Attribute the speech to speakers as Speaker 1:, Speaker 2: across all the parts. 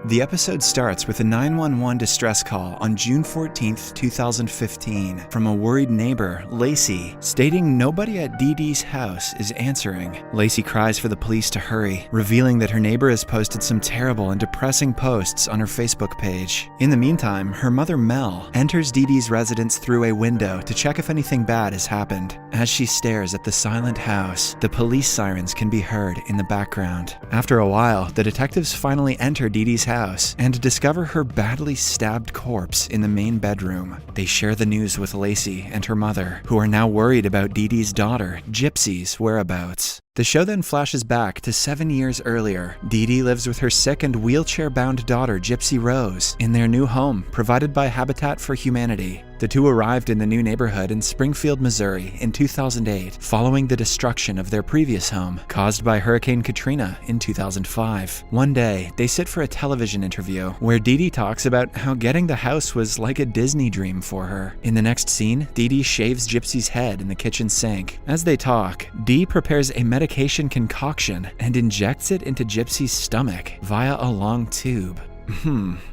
Speaker 1: The episode starts with a 911 distress call on June 14, 2015, from a worried neighbor, Lacey, stating nobody at Dee Dee's house is answering. Lacey cries for the police to hurry, revealing that her neighbor has posted some terrible and depressing posts on her Facebook page. In the meantime, her mother, Mel, enters Dee Dee's residence through a window to check if anything bad has happened. As she stares at the silent house, the police sirens can be heard in the background. After a while, the detectives finally enter Dee Dee's house and discover her badly stabbed corpse in the main bedroom. They share the news with Lacey and her mother, who are now worried about Dee Dee's daughter, Gypsy's whereabouts. The show then flashes back to 7 years earlier. Dee Dee lives with her sick and wheelchair-bound daughter, Gypsy Rose, in their new home provided by Habitat for Humanity. The two arrived in the new neighborhood in Springfield, Missouri in 2008, following the destruction of their previous home, caused by Hurricane Katrina in 2005. One day, they sit for a television interview where Dee Dee talks about how getting the house was like a Disney dream for her. In the next scene, Dee Dee shaves Gypsy's head in the kitchen sink. As they talk, Dee prepares a medication concoction and injects it into Gypsy's stomach via a long tube.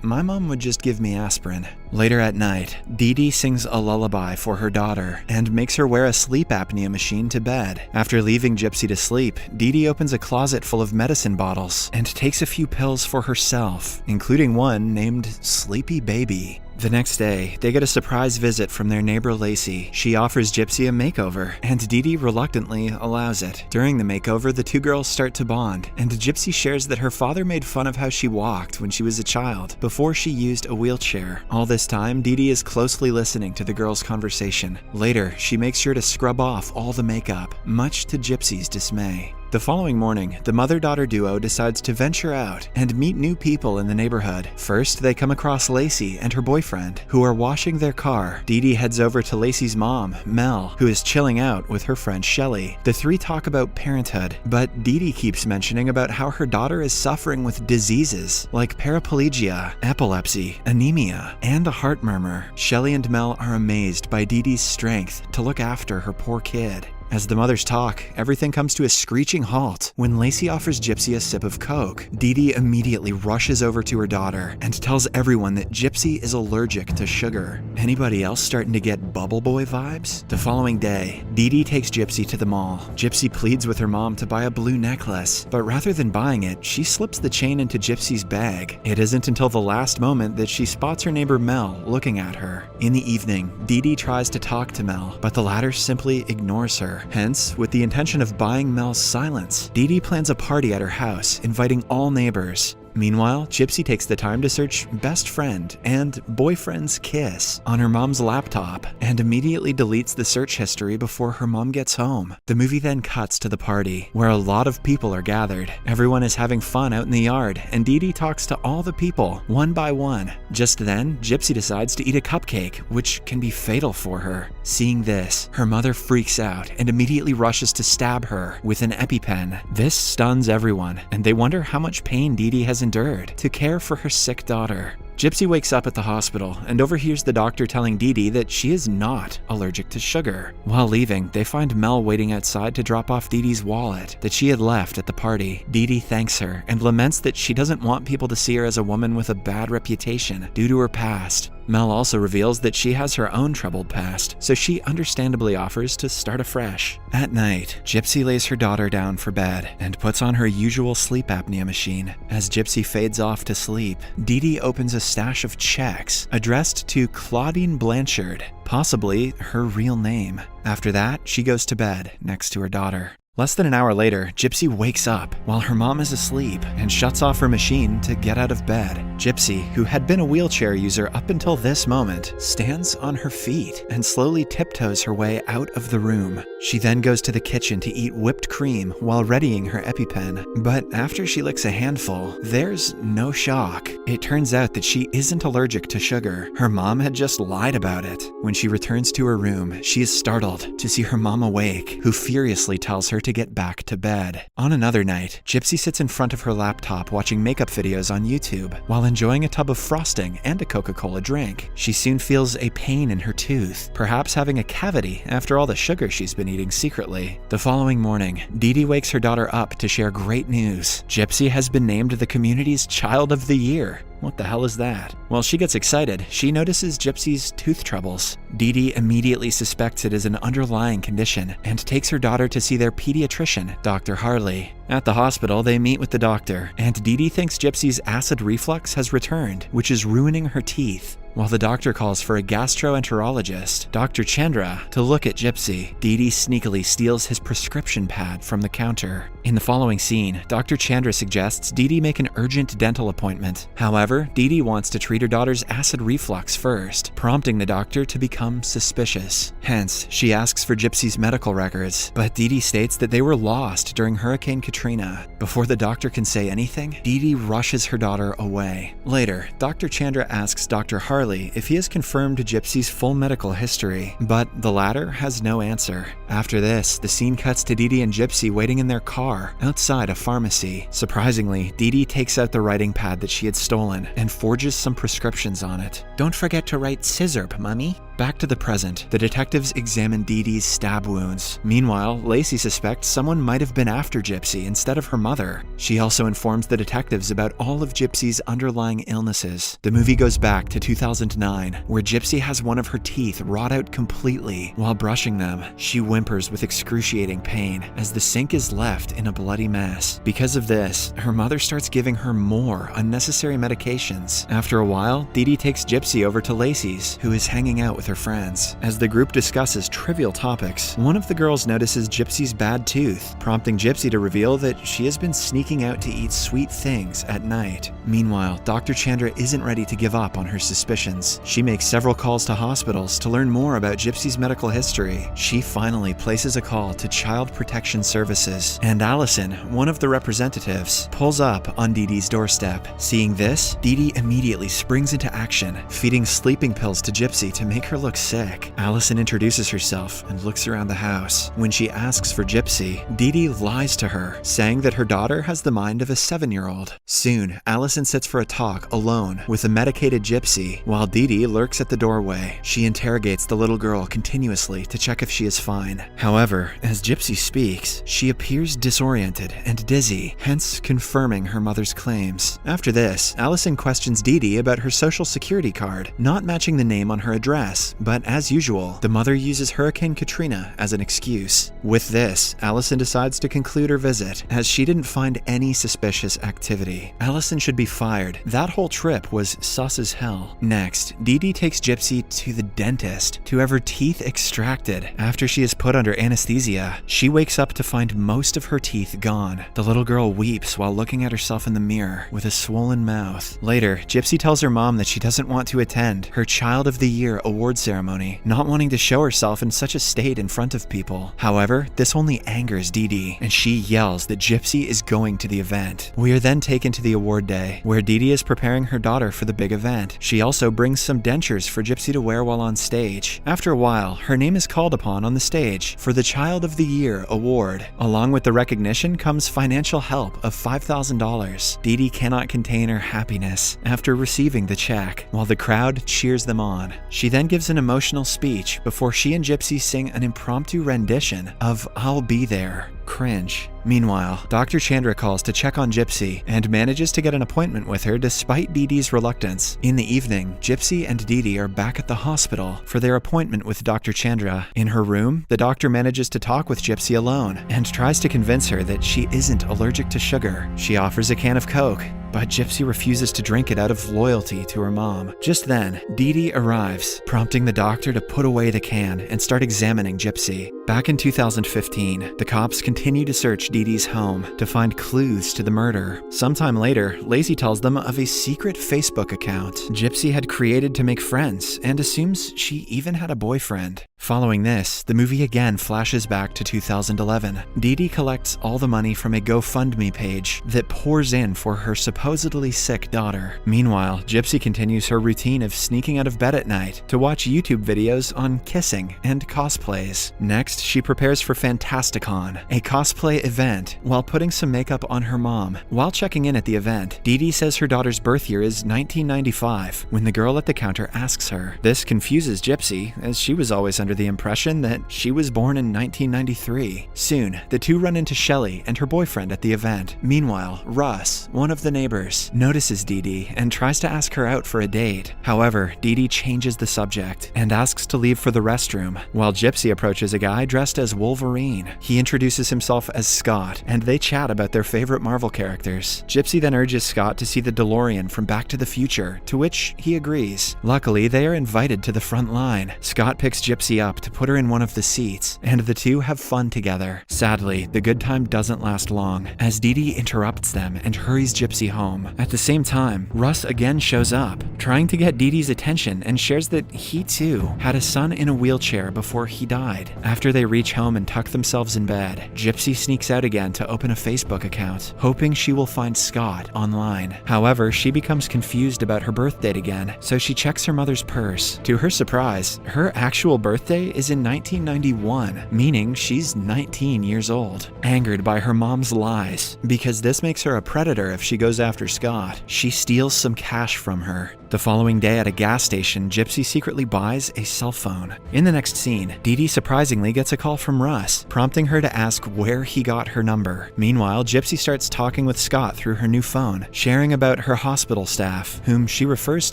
Speaker 1: My mom would just give me aspirin. Later at night, Dee Dee sings a lullaby for her daughter and makes her wear a sleep apnea machine to bed. After leaving Gypsy to sleep, Dee Dee opens a closet full of medicine bottles and takes a few pills for herself, including one named Sleepy Baby. The next day, they get a surprise visit from their neighbor Lacey. She offers Gypsy a makeover, and Dee Dee reluctantly allows it. During the makeover, the two girls start to bond, and Gypsy shares that her father made fun of how she walked when she was a child, before she used a wheelchair. All this time, Dee Dee is closely listening to the girls' conversation. Later, she makes sure to scrub off all the makeup, much to Gypsy's dismay. The following morning, the mother-daughter duo decides to venture out and meet new people in the neighborhood. First, they come across Lacey and her boyfriend, who are washing their car. Dee Dee heads over to Lacey's mom, Mel, who is chilling out with her friend Shelly. The three talk about parenthood, but Dee Dee keeps mentioning about how her daughter is suffering with diseases like paraplegia, epilepsy, anemia, and a heart murmur. Shelly and Mel are amazed by Dee Dee's strength to look after her poor kid. As the mothers talk, everything comes to a screeching halt when Lacey offers Gypsy a sip of Coke. Dee Dee immediately rushes over to her daughter and tells everyone that Gypsy is allergic to sugar. Anybody else starting to get Bubble Boy vibes? The following day, Dee Dee takes Gypsy to the mall. Gypsy pleads with her mom to buy a blue necklace, but rather than buying it, she slips the chain into Gypsy's bag. It isn't until the last moment that she spots her neighbor Mel looking at her. In the evening, Dee Dee tries to talk to Mel, but the latter simply ignores her. Hence, with the intention of buying Mel's silence, Dee Dee plans a party at her house, inviting all neighbors. Meanwhile, Gypsy takes the time to search best friend and boyfriend's kiss on her mom's laptop and immediately deletes the search history before her mom gets home. The movie then cuts to the party, where a lot of people are gathered. Everyone is having fun out in the yard, and Dee Dee talks to all the people, one by one. Just then, Gypsy decides to eat a cupcake, which can be fatal for her. Seeing this, her mother freaks out and immediately rushes to stab her with an EpiPen. This stuns everyone, and they wonder how much pain Dee Dee has endured to care for her sick daughter. Gypsy wakes up at the hospital and overhears the doctor telling Dee Dee that she is not allergic to sugar. While leaving, they find Mel waiting outside to drop off Dee Dee's wallet that she had left at the party. Dee Dee thanks her and laments that she doesn't want people to see her as a woman with a bad reputation due to her past. Mel also reveals that she has her own troubled past, so she understandably offers to start afresh. At night, Gypsy lays her daughter down for bed and puts on her usual sleep apnea machine. As Gypsy fades off to sleep, Dee Dee opens a stash of checks addressed to Claudine Blanchard, possibly her real name. After that, she goes to bed next to her daughter. Less than an hour later, Gypsy wakes up while her mom is asleep and shuts off her machine to get out of bed. Gypsy, who had been a wheelchair user up until this moment, stands on her feet and slowly tiptoes her way out of the room. She then goes to the kitchen to eat whipped cream while readying her EpiPen, but after she licks a handful, there's no shock. It turns out that she isn't allergic to sugar. Her mom had just lied about it. When she returns to her room, she is startled to see her mom awake, who furiously tells her to get back to bed. On another night, Gypsy sits in front of her laptop watching makeup videos on YouTube. While enjoying a tub of frosting and a Coca-Cola drink. She soon feels a pain in her tooth, perhaps having a cavity after all the sugar she's been eating secretly. The following morning, Dee Dee wakes her daughter up to share great news. Gypsy has been named the community's Child of the Year. What the hell is that? While she gets excited, she notices Gypsy's tooth troubles. Dee Dee immediately suspects it is an underlying condition and takes her daughter to see their pediatrician, Dr. Harley. At the hospital, they meet with the doctor, and Dee Dee thinks Gypsy's acid reflux has returned, which is ruining her teeth. While the doctor calls for a gastroenterologist, Dr. Chandra, to look at Gypsy, Dee Dee sneakily steals his prescription pad from the counter. In the following scene, Dr. Chandra suggests Dee Dee make an urgent dental appointment. However, Dee Dee wants to treat her daughter's acid reflux first, prompting the doctor to become suspicious. Hence, she asks for Gypsy's medical records, but Dee Dee states that they were lost during Hurricane Katrina. Before the doctor can say anything, Dee Dee rushes her daughter away. Later, Dr. Chandra asks Dr. Harley if he has confirmed Gypsy's full medical history, but the latter has no answer. After this, the scene cuts to Dee Dee and Gypsy waiting in their car outside a pharmacy. Surprisingly, Dee Dee takes out the writing pad that she had stolen and forges some prescriptions on it. "Don't forget to write scissorp, mummy." Back to the present, the detectives examine Dee Dee's stab wounds. Meanwhile, Lacey suspects someone might have been after Gypsy instead of her mother. She also informs the detectives about all of Gypsy's underlying illnesses. The movie goes back to 2009, where Gypsy has one of her teeth rot out completely. While brushing them, she whimpers with excruciating pain as the sink is left in a bloody mess. Because of this, her mother starts giving her more unnecessary medications. After a while, Dee Dee takes Gypsy over to Lacey's, who is hanging out with her friends. As the group discusses trivial topics, one of the girls notices Gypsy's bad tooth, prompting Gypsy to reveal that she has been sneaking out to eat sweet things at night. Meanwhile, Dr. Chandra isn't ready to give up on her suspicions. She makes several calls to hospitals to learn more about Gypsy's medical history. She finally places a call to Child Protection Services, and Allison, one of the representatives, pulls up on Dee Dee's doorstep. Seeing this, Dee Dee immediately springs into action, feeding sleeping pills to Gypsy to make her look sick. Allison introduces herself and looks around the house. When she asks for Gypsy, Dee Dee lies to her, saying that her daughter has the mind of a 7-year-old. Soon, Allison sits for a talk alone with a medicated Gypsy, while Dee Dee lurks at the doorway. She interrogates the little girl continuously to check if she is fine. However, as Gypsy speaks, she appears disoriented and dizzy, hence confirming her mother's claims. After this, Allison questions Dee Dee about her social security card, not matching the name on her address. But as usual, the mother uses Hurricane Katrina as an excuse. With this, Allison decides to conclude her visit, as she didn't find any suspicious activity. Allison should be fired. That whole trip was sus as hell. Next, Dee Dee takes Gypsy to the dentist to have her teeth extracted. After she is put under anesthesia, she wakes up to find most of her teeth gone. The little girl weeps while looking at herself in the mirror with a swollen mouth. Later, Gypsy tells her mom that she doesn't want to attend her Child of the Year award ceremony, not wanting to show herself in such a state in front of people. However, this only angers Dee Dee, and she yells that Gypsy is going to the event. We are then taken to the award day, where Dee Dee is preparing her daughter for the big event. She also brings some dentures for Gypsy to wear while on stage. After a while, her name is called upon on the stage for the Child of the Year award. Along with the recognition comes financial help of $5,000. Dee Dee cannot contain her happiness after receiving the check, while the crowd cheers them on. She then gives an emotional speech before she and Gypsy sing an impromptu rendition of "I'll Be There." Cringe. Meanwhile, Dr. Chandra calls to check on Gypsy and manages to get an appointment with her despite Dee Dee's reluctance. In the evening, Gypsy and Dee Dee are back at the hospital for their appointment with Dr. Chandra. In her room, the doctor manages to talk with Gypsy alone and tries to convince her that she isn't allergic to sugar. She offers a can of Coke, but Gypsy refuses to drink it out of loyalty to her mom. Just then, Dee Dee arrives, prompting the doctor to put away the can and start examining Gypsy. Back in 2015, the cops continue to search Dee Dee's home to find clues to the murder. Sometime later, Lacey tells them of a secret Facebook account Gypsy had created to make friends and assumes she even had a boyfriend. Following this, the movie again flashes back to 2011. Dee Dee collects all the money from a GoFundMe page that pours in for her supposed supposedly sick daughter. Meanwhile, Gypsy continues her routine of sneaking out of bed at night to watch YouTube videos on kissing and cosplays. Next, she prepares for Fantasticon, a cosplay event, while putting some makeup on her mom. While checking in at the event, Dee Dee says her daughter's birth year is 1995 when the girl at the counter asks her. This confuses Gypsy, as she was always under the impression that she was born in 1993. Soon, the two run into Shelley and her boyfriend at the event. Meanwhile, Russ, one of the neighbors, notices Dee Dee and tries to ask her out for a date. However, Dee Dee changes the subject and asks to leave for the restroom, while Gypsy approaches a guy dressed as Wolverine. He introduces himself as Scott, and they chat about their favorite Marvel characters. Gypsy then urges Scott to see the DeLorean from Back to the Future, to which he agrees. Luckily, they are invited to the front line. Scott picks Gypsy up to put her in one of the seats, and the two have fun together. Sadly, the good time doesn't last long, as Dee Dee interrupts them and hurries Gypsy home. At the same time, Russ again shows up, trying to get Dee Dee's attention, and shares that he too had a son in a wheelchair before he died. After they reach home and tuck themselves in bed, Gypsy sneaks out again to open a Facebook account, hoping she will find Scott online. However, she becomes confused about her birth date again, so she checks her mother's purse. To her surprise, her actual birthday is in 1991, meaning she's 19 years old. Angered by her mom's lies, because this makes her a predator if she goes after Scott, she steals some cash from her. The following day at a gas station, Gypsy secretly buys a cell phone. In the next scene, Dee Dee surprisingly gets a call from Russ, prompting her to ask where he got her number. Meanwhile, Gypsy starts talking with Scott through her new phone, sharing about her hospital staff, whom she refers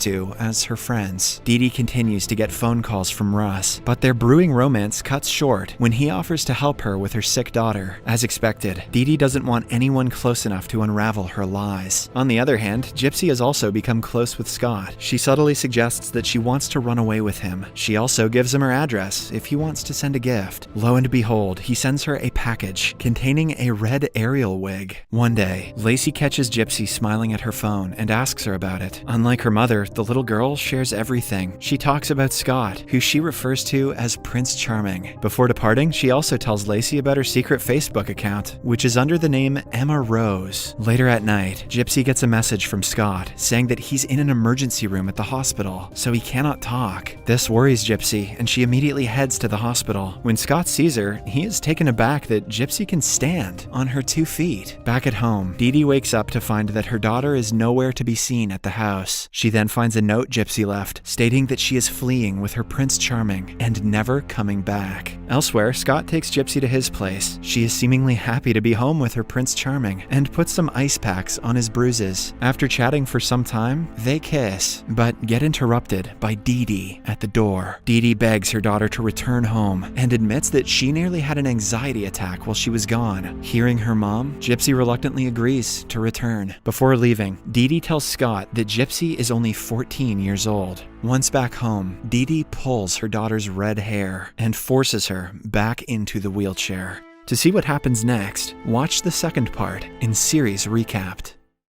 Speaker 1: to as her friends. Dee Dee continues to get phone calls from Russ, but their brewing romance cuts short when he offers to help her with her sick daughter. As expected, Dee Dee doesn't want anyone close enough to unravel her lies. On the other hand, Gypsy has also become close with Scott. She subtly suggests that she wants to run away with him. She also gives him her address if he wants to send a gift. Lo and behold, he sends her a package containing a red Ariel wig. One day, Lacey catches Gypsy smiling at her phone and asks her about it. Unlike her mother, the little girl shares everything. She talks about Scott, who she refers to as Prince Charming. Before departing, she also tells Lacey about her secret Facebook account, which is under the name Emma Rose. Later at night, Gypsy gets a message from Scott saying that he's in an emergency room at the hospital, so he cannot talk. This worries Gypsy, and she immediately heads to the hospital. When Scott sees her, he is taken aback that Gypsy can stand on her 2 feet. Back at home, Dee Dee wakes up to find that her daughter is nowhere to be seen at the house. She then finds a note Gypsy left, stating that she is fleeing with her Prince Charming and never coming back. Elsewhere, Scott takes Gypsy to his place. She is seemingly happy to be home with her Prince Charming and puts some ice packs on his bruises. After chatting for some time, they kiss, but get interrupted by Dee Dee at the door. Dee Dee begs her daughter to return home and admits that she nearly had an anxiety attack while she was gone. Hearing her mom, Gypsy reluctantly agrees to return. Before leaving, Dee Dee tells Scott that Gypsy is only 14 years old. Once back home, Dee Dee pulls her daughter's red hair and forces her back into the wheelchair. To see what happens next, watch the second part in Series Recapped.